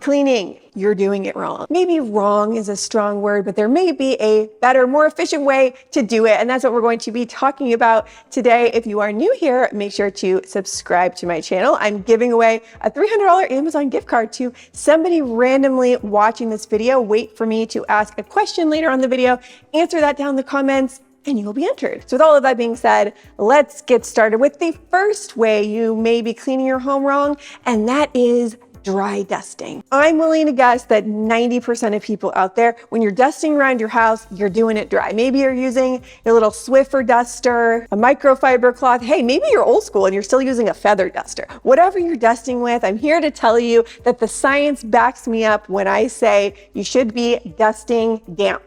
Cleaning, you're doing it wrong. Maybe wrong is a strong word, but there may be a better, more efficient way to do it. And that's what we're going to be talking about today. If you are new here, make sure to subscribe to my channel. I'm giving away a $300 Amazon gift card to somebody randomly watching this video. Wait for me to ask a question later on the video, answer that down in the comments, and you will be entered. So with all of that being said, let's get started with the first way you may be cleaning your home wrong, and that is dry dusting. I'm willing to guess that 90% of people out there, when you're dusting around your house, you're doing it dry. Maybe you're using a little Swiffer duster, a microfiber cloth. Hey, maybe you're old school and you're still using a feather duster. Whatever you're dusting with, I'm here to tell you that the science backs me up when I say you should be dusting damp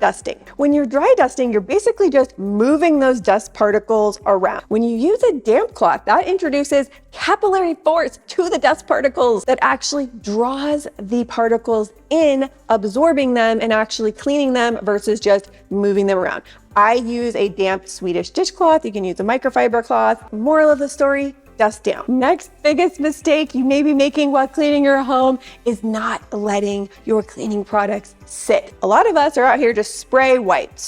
dusting. When you're dry dusting, you're basically just moving those dust particles around. When you use a damp cloth, that introduces capillary force to the dust particles that actually draws the particles in, absorbing them and actually cleaning them versus just moving them around. I use a damp Swedish dishcloth. You can use a microfiber cloth. Moral of the story, dust down. Next biggest mistake you may be making while cleaning your home is not letting your cleaning products sit. A lot of us are out here just spray wipe.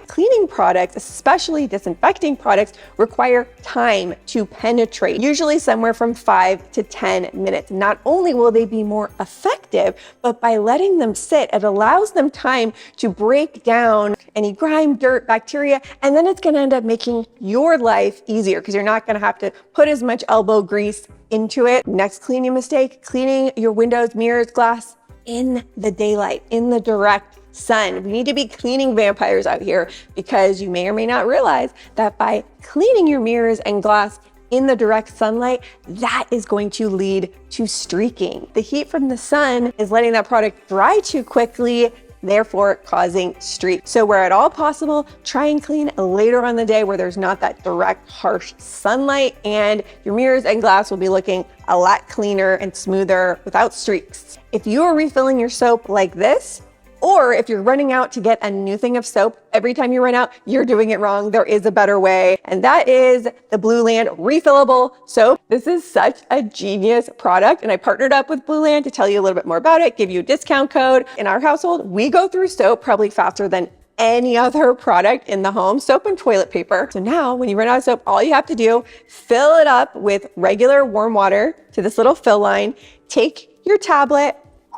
Cleaning products, especially disinfecting products, require time to penetrate, usually somewhere from 5 to 10 minutes. Not only will they be more effective, but by letting them sit, it allows them time to break down any grime, dirt, bacteria, and then it's gonna end up making your life easier because you're not gonna have to put as much elbow grease into it. Next cleaning mistake, cleaning your windows, mirrors, glass in the daylight, in the direct sun. We need to be cleaning vampires out here because you may or may not realize that by cleaning your mirrors and glass in the direct sunlight, that is going to lead to streaking. The heat from the sun is letting that product dry too quickly, therefore causing streaks. So where at all possible, try and clean later on the day where there's not that direct, harsh sunlight, and your mirrors and glass will be looking a lot cleaner and smoother without streaks. If you are refilling your soap like this, or if you're running out to get a new thing of soap, every time you run out, you're doing it wrong. There is a better way, and that is the Blueland refillable soap. This is such a genius product, and I partnered up with Blueland to tell you a little bit more about it, give you a discount code. In our household, we go through soap probably faster than any other product in the home, soap and toilet paper. So now when you run out of soap, all you have to do, fill it up with regular warm water to this little fill line, take your tablet,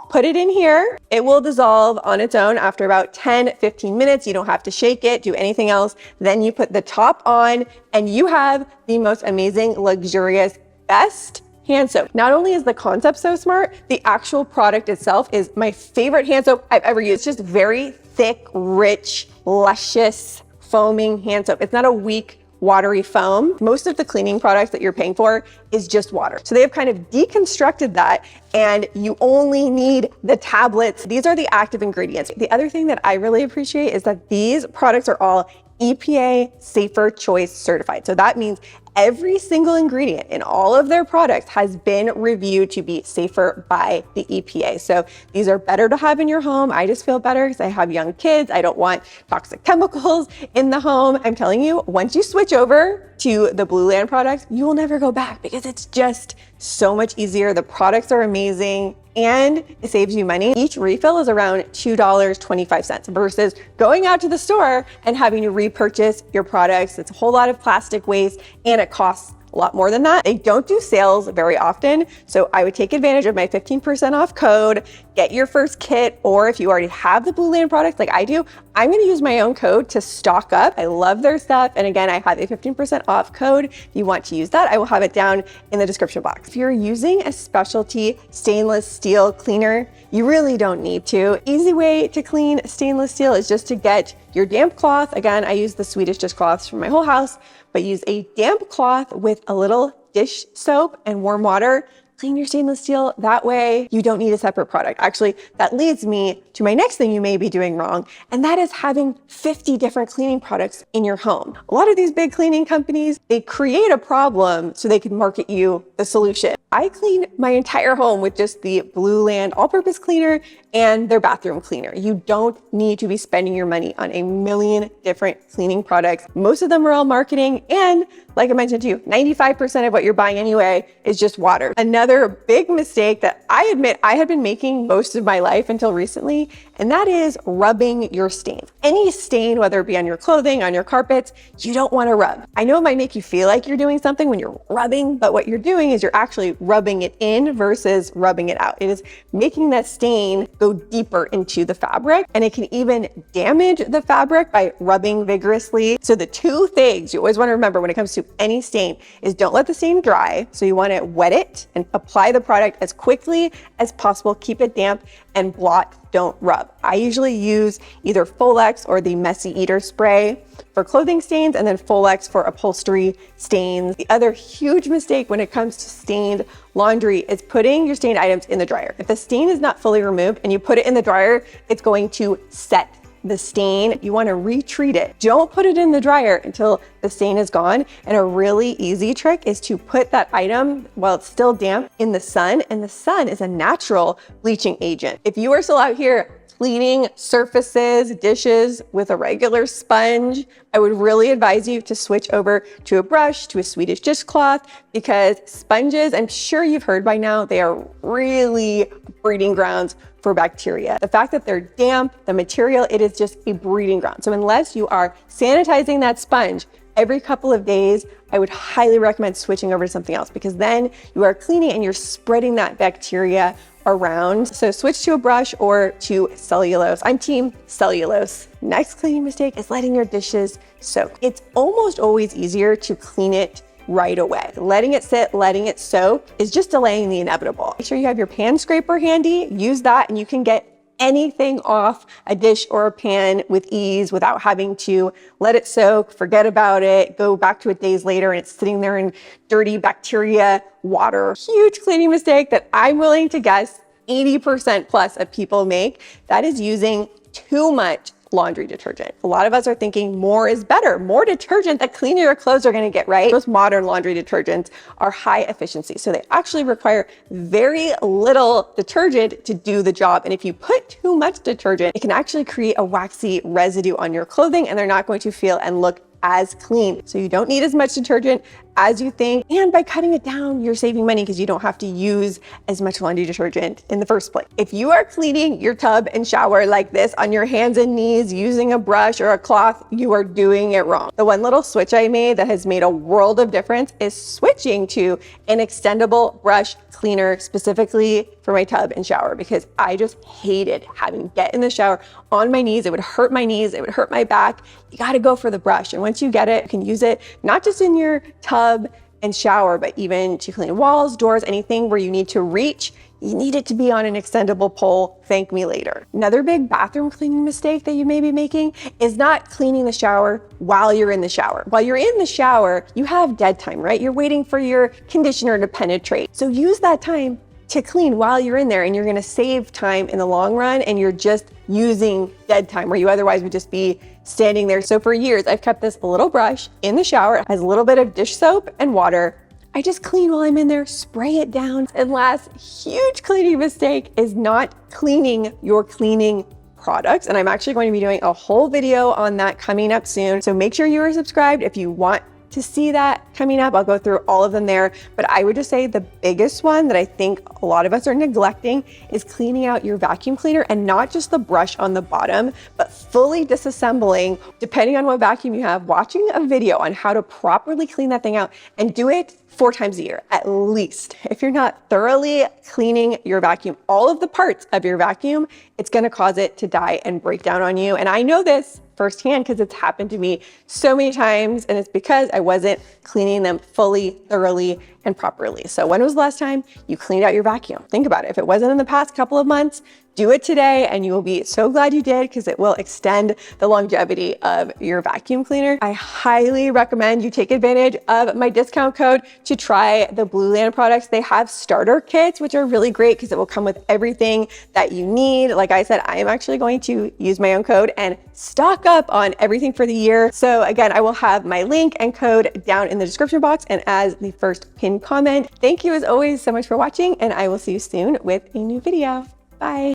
put it in here. It will dissolve on its own after about 10-15 minutes. You don't have to shake it, do anything else. Then you put the top on and you have the most amazing, luxurious, best hand soap. Not only is the concept so smart, the actual product itself is my favorite hand soap I've ever used. It's just very thick, rich, luscious, foaming hand soap. It's not a weak, watery foam. Most of the cleaning products that you're paying for is just water. So they have kind of deconstructed that, and you only need the tablets. These are the active ingredients. The other thing that I really appreciate is that these products are all EPA Safer Choice certified. So that means every single ingredient in all of their products has been reviewed to be safer by the EPA. So these are better to have in your home. I just feel better because I have young kids. I don't want toxic chemicals in the home. I'm telling you, once you switch over to the Blueland products, you will never go back because it's just so much easier. The products are amazing and it saves you money. Each refill is around $2.25 versus going out to the store and having to repurchase your products. It's a whole lot of plastic waste and it costs a lot more than that. They don't do sales very often, so I would take advantage of my 15% off code, get your first kit, or if you already have the Blueland products like I do, I'm gonna use my own code to stock up. I love their stuff, and again, I have a 15% off code. If you want to use that, I will have it down in the description box. If you're using a specialty stainless steel cleaner, you really don't need to. Easy way to clean stainless steel is just to get your damp cloth. Again, I use the Swedish dishcloths for my whole house, but use a damp cloth with a little dish soap and warm water. Clean your stainless steel. That way you don't need a separate product. Actually, that leads me to my next thing you may be doing wrong, and that is having 50 different cleaning products in your home. A lot of these big cleaning companies, they create a problem so they can market you the solution. I clean my entire home with just the Blueland all-purpose cleaner and their bathroom cleaner. You don't need to be spending your money on a million different cleaning products. Most of them are all marketing, and Like I mentioned to you, 95% of what you're buying anyway is just water. Another big mistake that I admit I had been making most of my life until recently, and that is rubbing your stains. Any stain, whether it be on your clothing, on your carpets, you don't want to rub. I know it might make you feel like you're doing something when you're rubbing, but what you're doing is you're actually rubbing it in versus rubbing it out. It is making that stain go deeper into the fabric, and it can even damage the fabric by rubbing vigorously. So the two things you always want to remember when it comes to any stain is don't let the stain dry. So you want to wet it and apply the product as quickly as possible. Keep it damp and blot, don't rub. I usually use either Folex or the Messy Eater spray for clothing stains and then Folex for upholstery stains. The other huge mistake when it comes to stained laundry is putting your stained items in the dryer. If the stain is not fully removed and you put it in the dryer, it's going to set the stain. You want to retreat it. Don't put it in the dryer until the stain is gone. And a really easy trick is to put that item while it's still damp in the sun, and the sun is a natural bleaching agent. If you are still out here cleaning surfaces, dishes with a regular sponge, I would really advise you to switch over to a brush, to a Swedish dishcloth, because sponges, I'm sure you've heard by now, they are really breeding grounds for bacteria. The fact that they're damp, the material, it is just a breeding ground. So unless you are sanitizing that sponge every couple of days, I would highly recommend switching over to something else, because then you are cleaning and you're spreading that bacteria around. So switch to a brush or to cellulose. I'm team cellulose. Next cleaning mistake is letting your dishes soak. It's almost always easier to clean it right away. Letting it sit, letting it soak is just delaying the inevitable. Make sure you have your pan scraper handy. Use that and you can get anything off a dish or a pan with ease without having to let it soak, forget about it, go back to it days later and it's sitting there in dirty bacteria water. Huge cleaning mistake that I'm willing to guess 80% plus of people make, that is using too much laundry detergent. A lot of us are thinking more is better, more detergent, the cleaner your clothes are going to get, right? Most modern laundry detergents are high efficiency, so they actually require very little detergent to do the job. And if you put too much detergent, it can actually create a waxy residue on your clothing and they're not going to feel and look as clean. So you don't need as much detergent as you think. And by cutting it down, you're saving money because you don't have to use as much laundry detergent in the first place. If you are cleaning your tub and shower like this on your hands and knees using a brush or a cloth, you are doing it wrong. The one little switch I made that has made a world of difference is switching to an extendable brush cleaner specifically for my tub and shower, because I just hated having to get in the shower on my knees. It would hurt my knees, it would hurt my back. You got to go for the brush. And once you get it, you can use it not just in your tub and shower, but even to clean walls, doors, anything where you need to reach, you need it to be on an extendable pole. Thank me later. Another big bathroom cleaning mistake that you may be making is not cleaning the shower while you're in the shower. While you're in the shower, you have dead time, right? You're waiting for your conditioner to penetrate. So use that time to clean while you're in there, and you're gonna save time in the long run, and you're just using dead time where you otherwise would just be standing there. So for years, I've kept this little brush in the shower. It has a little bit of dish soap and water. I just clean while I'm in there, spray it down. And last huge cleaning mistake is not cleaning your cleaning products. And I'm actually going to be doing a whole video on that coming up soon. So make sure you are subscribed if you want to see that coming up. I'll go through all of them there, but I would just say the biggest one that I think a lot of us are neglecting is cleaning out your vacuum cleaner, and not just the brush on the bottom, but fully disassembling, depending on what vacuum you have, watching a video on how to properly clean that thing out, and do it 4 times a year, at least. If you're not thoroughly cleaning your vacuum, all of the parts of your vacuum, it's gonna cause it to die and break down on you. And I know this firsthand because it's happened to me so many times, and it's because I wasn't cleaning them fully, thoroughly, and properly. So when was the last time you cleaned out your vacuum? Think about it. If it wasn't in the past couple of months, do it today, and you will be so glad you did, because it will extend the longevity of your vacuum cleaner. I highly recommend you take advantage of my discount code to try the Blueland products. They have starter kits, which are really great because it will come with everything that you need. Like I said, I am actually going to use my own code and stock up on everything for the year. So again, I will have my link and code down in the description box and as the first pinned comment. Thank you as always so much for watching, and I will see you soon with a new video. Bye.